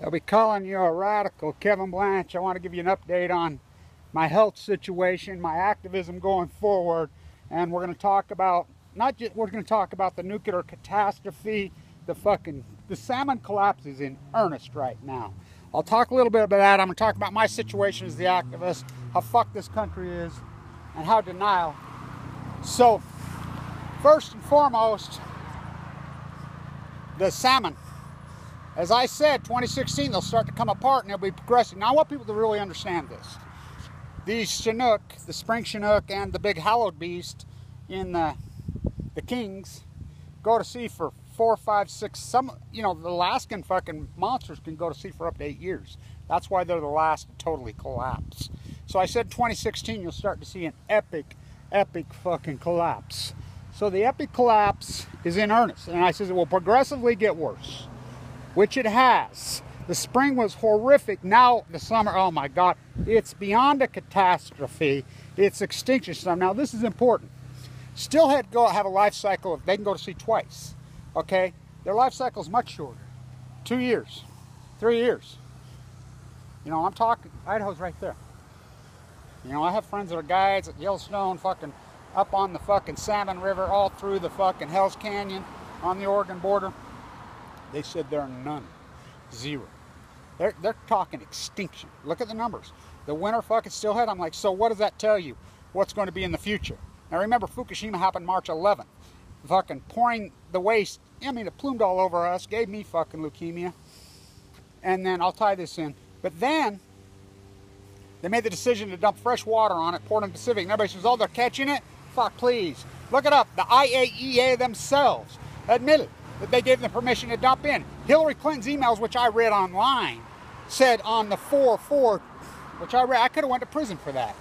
They'll be calling you a radical, Kevin Blanch. I want to give you an update on my health situation, my activism going forward, and we're going to talk about we're going to talk about the nuclear catastrophe. The salmon collapse is in earnest right now. I'll talk a little bit about that. I'm going to talk about my situation as the activist, how fucked this country is, and how denial. So, first and foremost, the salmon. As I said, 2016, they'll start to come apart and they'll be progressing. Now, I want people to really understand this. These Chinook, the spring Chinook and the big hallowed beast in the Kings, go to sea for 4, 5, 6, some, the Alaskan fucking monsters can go to sea for up to 8 years. That's why they're the last to totally collapse. So I said 2016, you'll start to see an epic fucking collapse. So the epic collapse is in earnest. And I said it will progressively get worse, which it has. The spring was horrific. Now the summer, oh my God, it's beyond a catastrophe. It's extinction. Now this is important. Steelhead have a life cycle they can go to sea twice. Okay, their life cycle is much shorter. 2 years, 3 years. I'm talking, Idaho's right there. I have friends that are guides at Yellowstone, fucking up on the fucking Salmon River, all through the fucking Hell's Canyon on the Oregon border. They said there are none. Zero. They're talking extinction. Look at the numbers. The winter fucking Steelhead, I'm like, so what does that tell you? What's going to be in the future? Now remember, Fukushima happened March 11th. Fucking pouring the waste, it plumed all over us, gave me fucking leukemia. And then, I'll tie this in, but then, they made the decision to dump fresh water on it, poured in the Pacific, and everybody says, oh, they're catching it? Fuck, please. Look it up. The IAEA themselves admitted that they gave them permission to dump in. Hillary Clinton's emails, which I read online, said on the 4/4, which I read, I could have went to prison for that.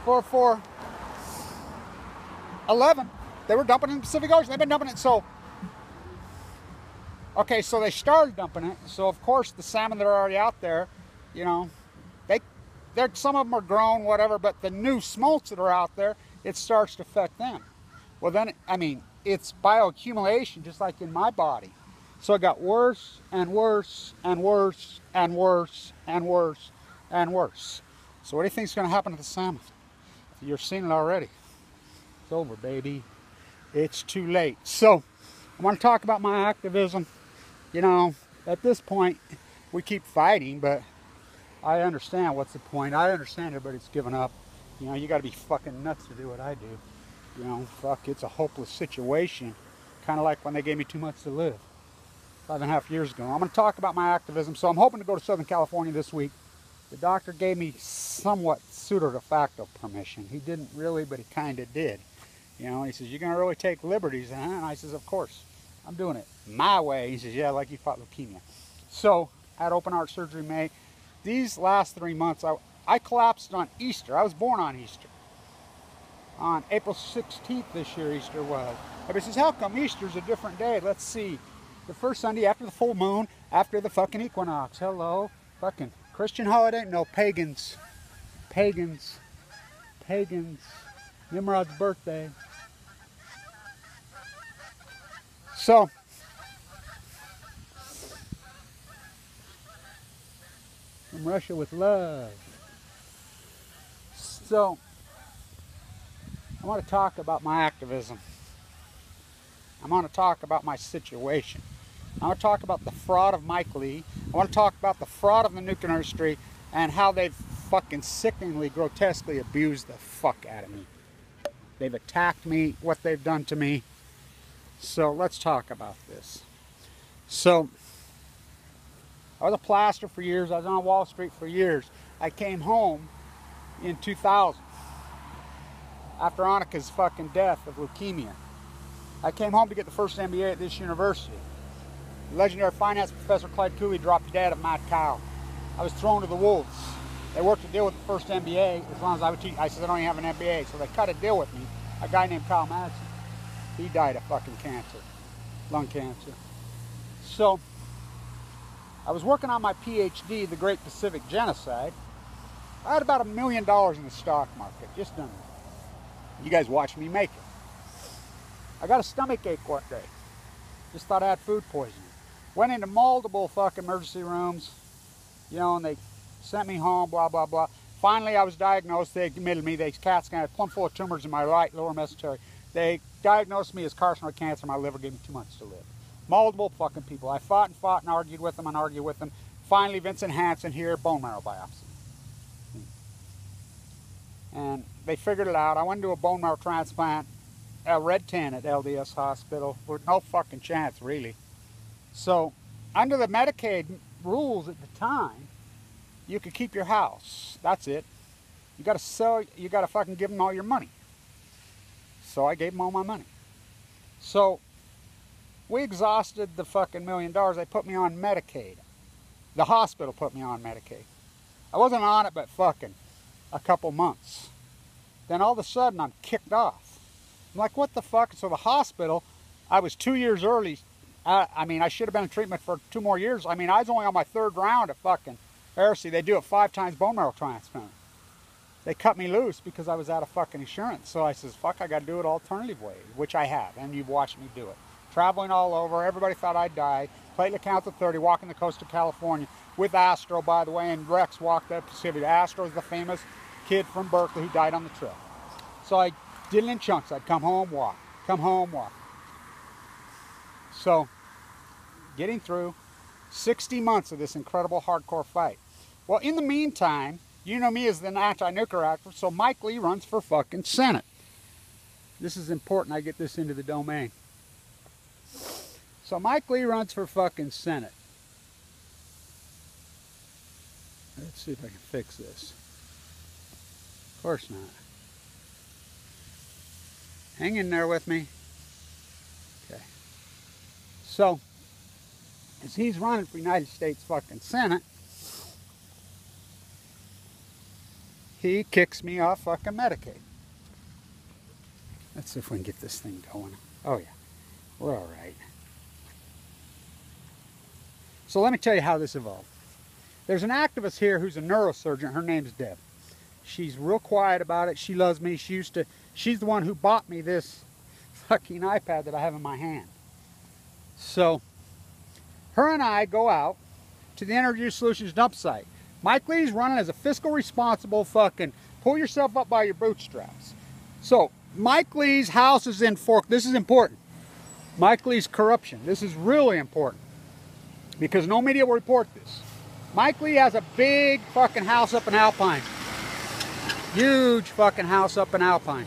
4/4/11, they were dumping it in the Pacific Ocean. They've been dumping it, so they started dumping it. So of course the salmon that are already out there, some of them are grown, whatever, but the new smolts that are out there, it starts to affect them. Well then, it's bioaccumulation, just like in my body. So it got worse and worse and worse and worse and worse and worse. So what do you think is going to happen to the salmon? You're seeing it already. It's over, baby. It's too late. So I want to talk about my activism. At this point, we keep fighting, but I understand what's the point. I understand everybody's given up. You got to be fucking nuts to do what I do. Fuck, it's a hopeless situation. Kind of like when they gave me 2 months to live 5.5 years ago. I'm going to talk about my activism. So I'm hoping to go to Southern California this week. The doctor gave me somewhat pseudo de facto permission. He didn't really, but he kind of did. He says, you're going to really take liberties, huh? And I says, of course. I'm doing it my way. He says, yeah, like you fought leukemia. So I had open heart surgery in May. These last 3 months, I collapsed on Easter. I was born on Easter. On April 16th this year, Easter was. Everybody says, how come Easter's a different day? Let's see. The first Sunday after the full moon, after the fucking equinox. Hello. Fucking Christian holiday? No, pagans. Pagans. Pagans. Nimrod's birthday. So, from Russia with love. So, I want to talk about my activism. I want to talk about my situation. I want to talk about the fraud of Mike Lee. I want to talk about the fraud of the nuclear industry and how they've fucking sickeningly, grotesquely abused the fuck out of me. They've attacked me, what they've done to me. So let's talk about this. So I was a plaster for years. I was on Wall Street for years. I came home in 2000 after Annika's fucking death of leukemia. I came home to get the first MBA at this university. The legendary finance professor Clyde Cooley dropped dead of mad cow. I was thrown to the wolves. They worked a deal with the first MBA as long as I would teach. I said, I don't even have an MBA. So they cut a deal with me. A guy named Kyle Madsen. He died of fucking cancer, lung cancer. So I was working on my PhD, The Great Pacific Genocide. I had about $1 million in the stock market, just done it. You guys watched me make it. I got a stomach ache one day. Just thought I had food poisoning. Went into multiple fucking emergency rooms. You know, and they sent me home, blah, blah, blah. Finally, I was diagnosed. They admitted me. They CAT scanned, plumb full of tumors in my right lower mesentery. They diagnosed me as carcinoid cancer. My liver gave me 2 months to live. Multiple fucking people. I fought and argued with them and argued with them. Finally, Vincent Hansen here, bone marrow biopsy. And they figured it out. I went to a bone marrow transplant, a red 10 at LDS Hospital, with no fucking chance, really. So, under the Medicaid rules at the time, you could keep your house. That's it. You gotta sell, you gotta fucking give them all your money. So I gave them all my money. So we exhausted the fucking $1 million. They put me on Medicaid. The hospital put me on Medicaid. I wasn't on it but fucking a couple months. Then all of a sudden I'm kicked off. I'm like, what the fuck? So the hospital, I was 2 years early. I mean, I should have been in treatment for 2 more years. I mean, I was only on my 3rd round at fucking heresy. They do it 5 times bone marrow transplant. They cut me loose because I was out of fucking insurance. So I says, fuck, I got to do it alternative way, which I have, and you've watched me do it. Traveling all over. Everybody thought I'd die. Platelet counts at 30, walking the coast of California with Astro, by the way, and Rex walked up Pacific. Astro's the famous kid from Berkeley who died on the trail. So I did it in chunks. I'd come home, walk. Come home, walk. So, getting through 60 months of this incredible hardcore fight. Well, in the meantime, you know me as the anti-nuclear activist, so Mike Lee runs for fucking Senate. This is important, I get this into the domain. So Mike Lee runs for fucking Senate. Let's see if I can fix this. Of course not. Hang in there with me. Okay. So, as he's running for United States fucking Senate, he kicks me off fucking Medicaid. Let's see if we can get this thing going. Oh yeah, we're all right. So let me tell you how this evolved. There's an activist here who's a neurosurgeon. Her name's Deb. She's real quiet about it. She loves me. She's the one who bought me this fucking iPad that I have in my hand. So, her and I go out to the Energy Solutions dump site. Mike Lee's running as a fiscal responsible fucking pull yourself up by your bootstraps. So, Mike Lee's house is in Fork. This is important. Mike Lee's corruption. This is really important. Because no media will report this. Mike Lee has a big fucking house up in Alpine. Huge fucking house up in Alpine.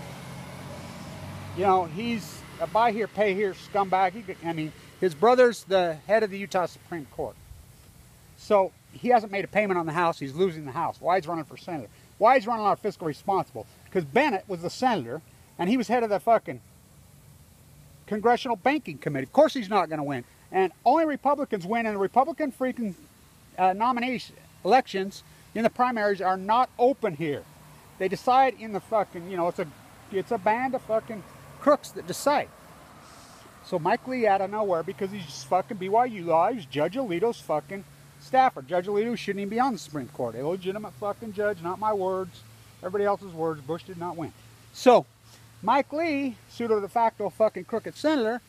You know, he's a buy here, pay here scumbag. I mean, his brother's the head of the Utah Supreme Court. So, he hasn't made a payment on the house. He's losing the house. Why he's running for senator? Why he's running on fiscal responsible? Because Bennett was the senator, and he was head of the fucking Congressional Banking Committee. Of course he's not going to win. And only Republicans win, and the Republican freaking nomination elections in the primaries are not open here. They decide in the fucking, you know, it's a band of fucking crooks that decide. So Mike Lee out of nowhere, because he's just fucking BYU law, he's Judge Alito's fucking staffer. Judge Alito shouldn't even be on the Supreme Court. A legitimate fucking judge, not my words. Everybody else's words. Bush did not win. So, Mike Lee, pseudo de facto fucking crooked senator,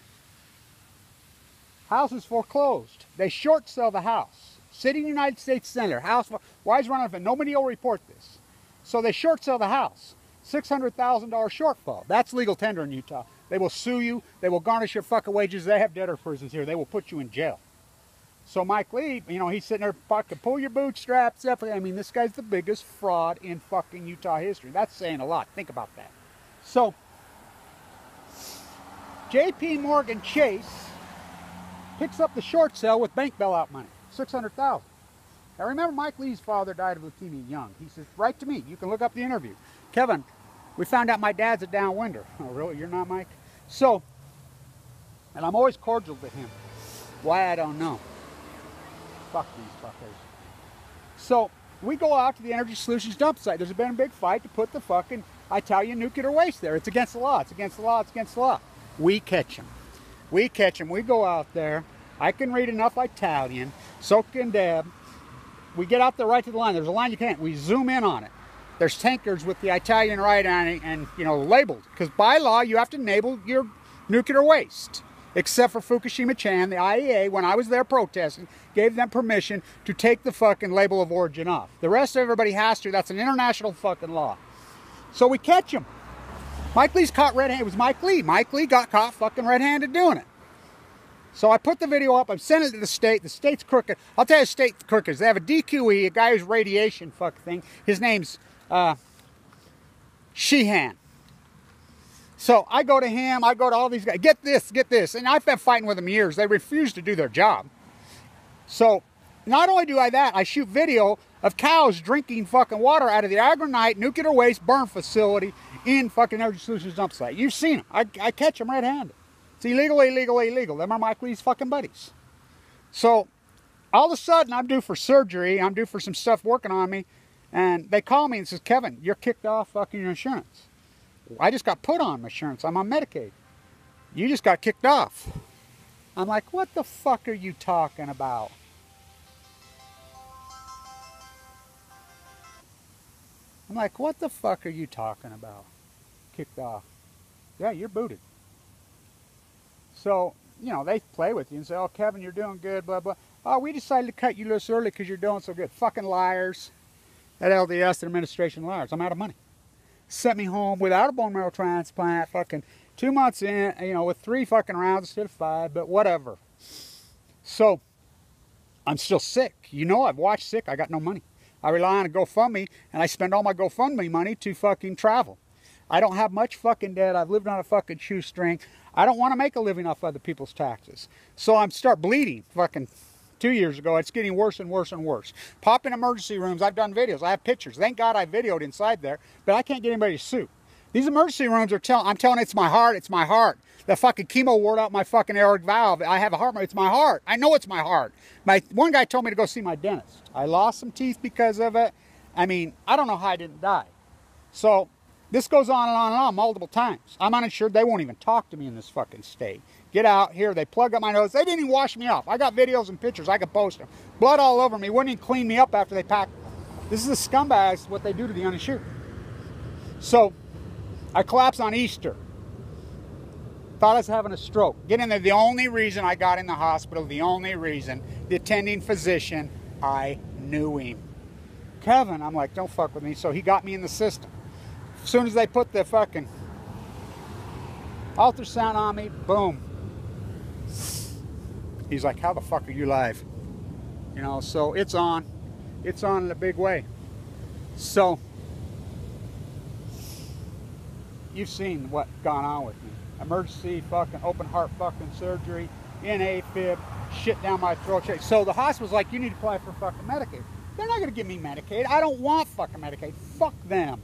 house is foreclosed. They short sell the house. Sitting United States senator, house, why is running for? Nobody will report this. So they short sell the house. $600,000 shortfall. That's legal tender in Utah. They will sue you. They will garnish your fucking wages. They have debtor prisons here. They will put you in jail. So Mike Lee, you know, he's sitting there fucking pull your bootstraps up. I mean, this guy's the biggest fraud in fucking Utah history. That's saying a lot. Think about that. So, J.P. Morgan Chase picks up the short sale with bank bailout money, $600,000. Now remember, Mike Lee's father died of leukemia young. He says, write to me. You can look up the interview. Kevin, we found out my dad's a downwinder. Oh, really? You're not, Mike? So, and I'm always cordial to him. Why, I don't know. Fuck these fuckers. So, we go out to the Energy Solutions dump site. There's been a big fight to put the fucking Italian nuclear waste there. It's against the law. It's against the law. It's against the law. We catch them. We catch them. We go out there. I can read enough Italian. So can Deb. We get out there right to the line. There's a line you can't. We zoom in on it. There's tankers with the Italian right on it and, you know, labeled. Because by law, you have to enable your nuclear waste. except for Fukushima Chan. The IAEA, when I was there protesting, gave them permission to take the fucking label of origin off. The rest of everybody has to. That's an international fucking law. So we catch him. Mike Lee's caught red-handed. It was Mike Lee. Mike Lee got caught fucking red-handed doing it. So I put the video up. I'm sending it to the state. The state's crooked. I'll tell you the state's crooked. They have a DQE, a guy who's radiation fuck thing. His name's Sheehan. So I go to him. I go to all these guys. Get this, get this. And I've been fighting with them years. They refuse to do their job. So not only do I that, I shoot video of cows drinking fucking water out of the Agronite nuclear waste burn facility in fucking Energy Solutions dump site. You've seen them. I catch them red-handed. It's illegal, illegal, illegal. Them are Mike Lee's fucking buddies. So all of a sudden, I'm due for surgery. I'm due for some stuff working on me. And they call me and says, Kevin, you're kicked off fucking your insurance. I just got put on my insurance. I'm on Medicaid. You just got kicked off. I'm like, what the fuck are you talking about? I'm like, what the fuck are you talking about? Kicked off. Yeah, you're booted. So, you know, they play with you and say, oh, Kevin, you're doing good, blah, blah. Oh, we decided to cut you loose early because you're doing so good. Fucking liars. That LDS administration liars. I'm out of money. Sent me home without a bone marrow transplant, fucking 2 months in, you know, with 3 fucking rounds instead of 5, but whatever. So, I'm still sick. You know, I've watched sick. I got no money. I rely on a GoFundMe, and I spend all my GoFundMe money to fucking travel. I don't have much fucking debt. I've lived on a fucking shoestring. I don't want to make a living off other people's taxes. So I'm start bleeding fucking 2 years ago. It's getting worse and worse and worse. Pop in emergency rooms. I've done videos. I have pictures. Thank God I videoed inside there, but I can't get anybody to sue. These emergency rooms are I'm telling it's my heart. It's my heart. The fucking chemo wore out my fucking aortic valve. I have a heart. It's my heart. I know it's my heart. One guy told me to go see my dentist. I lost some teeth because of it. I mean, I don't know how I didn't die. So this goes on and on and on multiple times. I'm uninsured. They won't even talk to me in this fucking state. Get out here. They plug up my nose. They didn't even wash me off. I got videos and pictures. I could post them. Blood all over me. Wouldn't even clean me up after they packed. This is the scumbags, what they do to the uninsured. So I collapsed on Easter. Thought I was having a stroke. Get in there. The only reason I got in the hospital, the only reason, the attending physician, I knew him. Kevin, I'm like, don't fuck with me. So he got me in the system. As soon as they put the fucking ultrasound on me, boom. He's like, how the fuck are you live? You know, so it's on. It's on in a big way. So you've seen what gone on with me. Emergency fucking open heart fucking surgery, in AFib, shit down my throat. So the hospital's like, you need to apply for fucking Medicaid. They're not going to give me Medicaid. I don't want fucking Medicaid. Fuck them.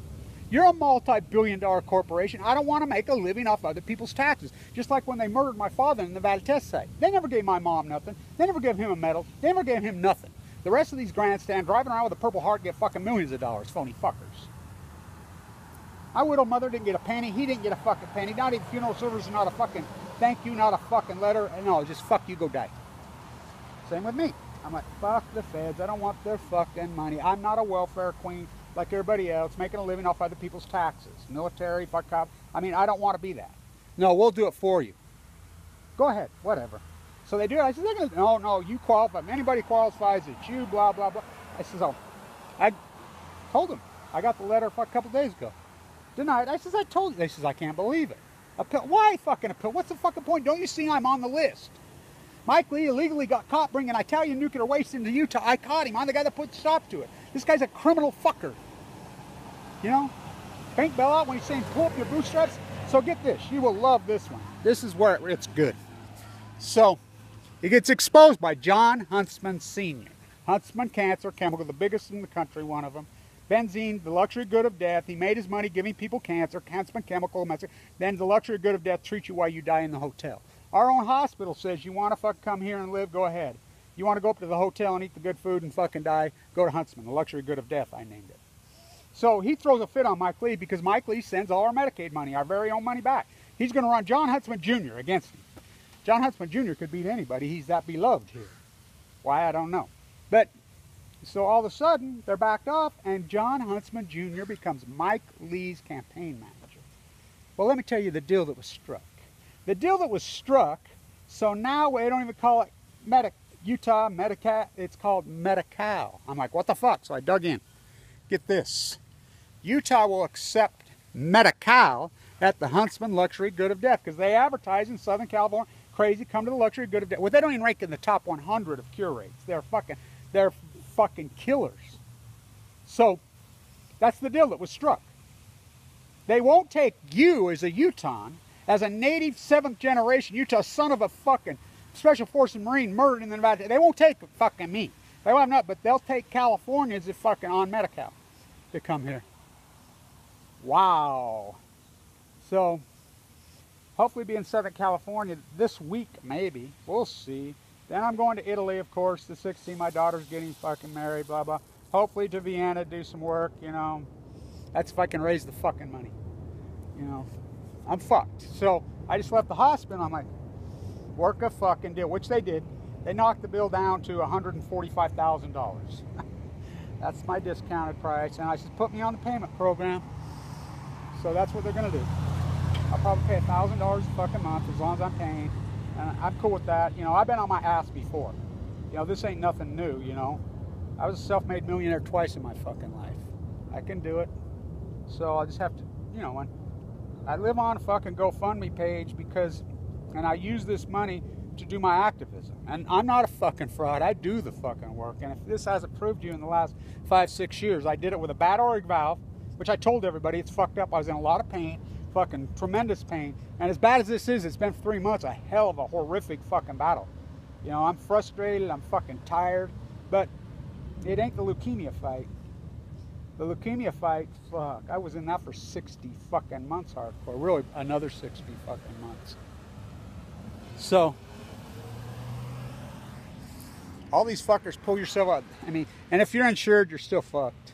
You're a multi-billion-dollar corporation. I don't want to make a living off other people's taxes. Just like when they murdered my father in the Nevada test site. They never gave my mom nothing. They never gave him a medal. They never gave him nothing. The rest of these grandstands driving around with a Purple Heart get fucking millions of dollars. Phony fuckers. My widow mother didn't get a penny. He didn't get a fucking penny. Not even funeral service, not a fucking thank you, not a fucking letter. No, just fuck you, go die. Same with me. I'm like, fuck the feds. I don't want their fucking money. I'm not a welfare queen like everybody else, making a living off other people's taxes. Military, fuck cop. I mean, I don't want to be that. No, we'll do it for you. Go ahead, whatever. So they do it. I said, no, you qualify. If anybody qualifies, it's you, blah, blah, blah. I says, oh, I told them. I got the letter a couple days ago. Denied. I says, I told you. They says, I can't believe it. Appeal. Why fucking appeal? What's the fucking point? Don't you see I'm on the list? Mike Lee illegally got caught bringing Italian nuclear waste into Utah. I caught him. I'm the guy that put the stop to it. This guy's a criminal fucker. You know? Bank bailout when he's saying pull up your bootstraps. So get this. You will love this one. This is where it's good. So, it gets exposed by John Huntsman Sr. Huntsman Cancer Chemical, the biggest in the country, one of them. Benzene, the luxury good of death. He made his money giving people cancer. Huntsman Chemical. Then the luxury good of death treats you while you die in the hotel. Our own hospital says, you want to fucking come here and live, go ahead. You want to go up to the hotel and eat the good food and fucking die, go to Huntsman, the luxury good of death, I named it. So he throws a fit on Mike Lee because Mike Lee sends all our Medicaid money, our very own money back. He's going to run John Huntsman Jr. against him. John Huntsman Jr. could beat anybody. He's that beloved here. Why, I don't know. But, so all of a sudden, they're backed off and John Huntsman Jr. becomes Mike Lee's campaign manager. Well, let me tell you the deal that was struck. The deal that was struck So now they don't even call it Utah Medi-Cal. It's called Medi-Cal. I'm like, what the fuck? So I dug in. Get this. Utah will accept Medi-Cal at the Huntsman Luxury Good of Death because they advertise in Southern California, crazy, come to the Luxury Good of Death. Well, they don't even rank in the top 100 of cure rates. They're fucking killers. So that's the deal that was struck. They won't take you as a Utahn, as a native 7th generation Utah son of a fucking Special Forces Marine murdered in the Nevada. They won't take fucking me. They won't not, but they'll take Californians if fucking on Medi-Cal to come here. Wow. So hopefully be in Southern California this week, maybe. We'll see. Then I'm going to Italy, of course, the 16th. My daughter's getting fucking married, blah, blah. Hopefully to Vienna, do some work, you know. That's if I can raise the fucking money. You know, I'm fucked. So I just left the hospital. I'm like, work a fucking deal, which they did. They knocked the bill down to $145,000. That's my discounted price. And I said, put me on the payment program. So that's what they're going to do. I'll probably pay $1,000 a fucking month as long as I'm paying. And I'm cool with that. You know, I've been on my ass before. You know, this ain't nothing new, you know. I was a self-made millionaire twice in my fucking life. I can do it. So I just have to, you know, when I live on a fucking GoFundMe page because, and I use this money to do my activism. And I'm not a fucking fraud. I do the fucking work. And if this hasn't proved to you in the last 5-6 years, I did it with a bad aortic valve, which I told everybody it's fucked up. I was in a lot of pain, fucking tremendous pain. And as bad as this is, it's been 3 months, a hell of a horrific fucking battle. You know, I'm frustrated, I'm fucking tired, but it ain't the leukemia fight. The leukemia fight, fuck, I was in that for 60 fucking months hardcore. Really, another 60 fucking months. So, all these fuckers pull yourself out. I mean, and if you're insured, you're still fucked.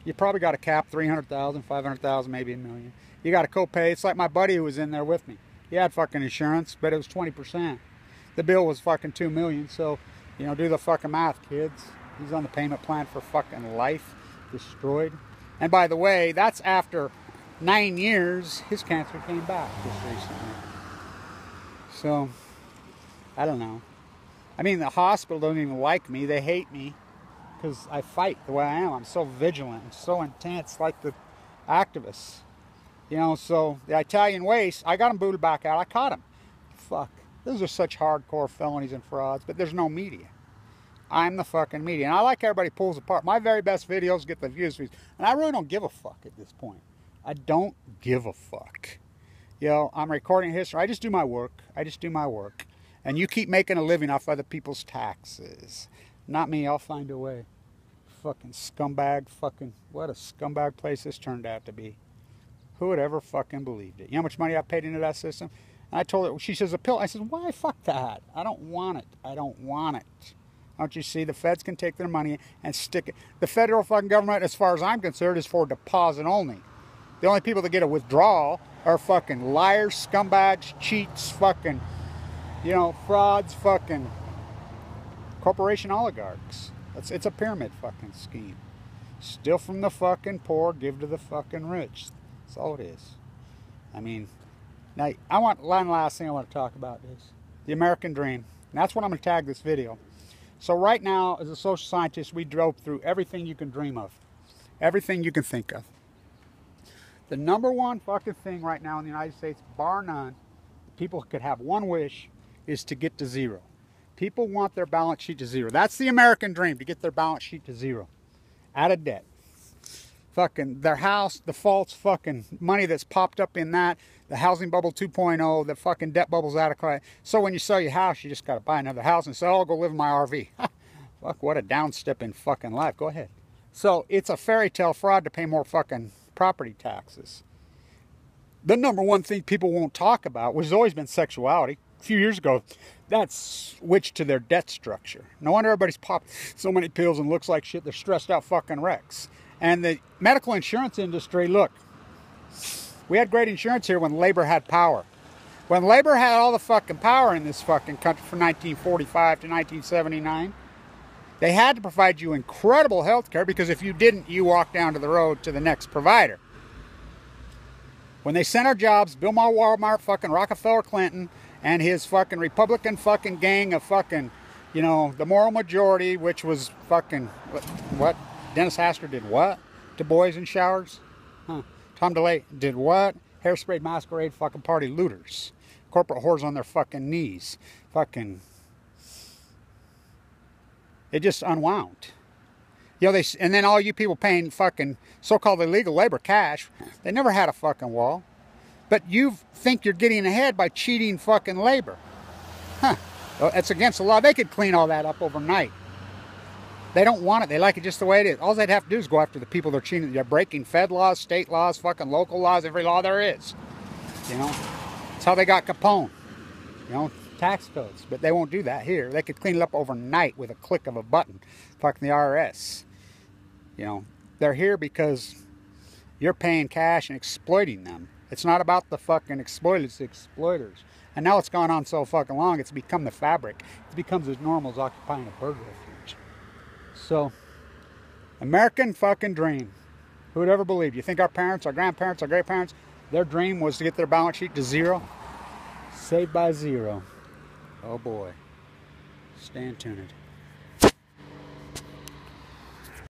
You probably got a cap, 300,000, 500,000, maybe $1 million. You got a copay. It's like my buddy who was in there with me. He had fucking insurance, but it was 20%. The bill was fucking $2 million. So, you know, do the fucking math, kids. He's on the payment plan for fucking life. Destroyed. And by the way, that's after 9 years, his cancer came back just recently. So, I don't know. I mean, the hospital don't even like me. They hate me because I fight the way I am. I'm so vigilant and so intense like the activists. You know, so the Italian waste, I got him booted back out. I caught him. Fuck. Those are such hardcore felonies and frauds, but there's no media. I'm the fucking media. And I like everybody pulls apart. My very best videos get the views. And I really don't give a fuck at this point. I don't give a fuck. You know, I'm recording history. I just do my work. I just do my work. And you keep making a living off other people's taxes. Not me. I'll find a way. Fucking scumbag. Fucking, what a scumbag place this turned out to be. Who would ever fucking believed it? You know how much money I paid into that system? And I told her, she says, a pill. I said, why? Fuck that. I don't want it. I don't want it. Don't you see? The feds can take their money and stick it. The federal fucking government, as far as I'm concerned, is for deposit only. The only people that get a withdrawal are fucking liars, scumbags, cheats, fucking, you know, frauds, fucking corporation oligarchs. It's a pyramid fucking scheme. Steal from the fucking poor, give to the fucking rich. That's all it is. I mean, now, one last thing I want to talk about is the American dream. And that's what I'm going to tag this video. So right now, as a social scientist, we drove through everything you can dream of. Everything you can think of. The number one fucking thing right now in the United States, bar none, people could have one wish, is to get to zero. People want their balance sheet to zero. That's the American dream, to get their balance sheet to zero. Out of debt. Fucking their house, the false fucking money that's popped up in that, the housing bubble 2.0, the fucking debt bubble's out of control. So when you sell your house, you just got to buy another house and say, oh, I'll go live in my RV. Fuck, what a downstep in fucking life. Go ahead. So it's a fairy tale fraud to pay more fucking property taxes. The number one thing people won't talk about, which has always been sexuality. A few years ago, that switched to their debt structure. No wonder everybody's popped so many pills and looks like shit. They're stressed out fucking wrecks. And the medical insurance industry, look, we had great insurance here when labor had power. When labor had all the fucking power in this fucking country from 1945 to 1979, they had to provide you incredible health care because if you didn't, you walked down to the road to the next provider. When they sent our jobs, Bill Maher, Walmart, fucking Rockefeller, Clinton, and his fucking Republican fucking gang of fucking, you know, the moral majority, which was fucking, what? Dennis Hastert did what? To boys in showers? Huh. Tom DeLay did what? Hairsprayed masquerade fucking party looters. Corporate whores on their fucking knees. Fucking. It just unwound. You know, and then all you people paying fucking so-called illegal labor cash, they never had a fucking wall. But you think you're getting ahead by cheating fucking labor. Huh. Well, that's against the law. They could clean all that up overnight. They don't want it. They like it just the way it is. All they'd have to do is go after the people they're cheating. They're breaking Fed laws, state laws, fucking local laws, every law there is. You know? That's how they got Capone. You know? Tax codes. But they won't do that here. They could clean it up overnight with a click of a button. Fucking the IRS. You know? They're here because you're paying cash and exploiting them. It's not about the fucking exploiters, it's the exploiters. And now it's gone on so fucking long, it's become the fabric. It becomes as normal as occupying a bird refuge. So, American fucking dream. Who would ever believe? You think our parents, our grandparents, our great-parents, their dream was to get their balance sheet to zero? Saved by zero. Oh boy. Stay tuned.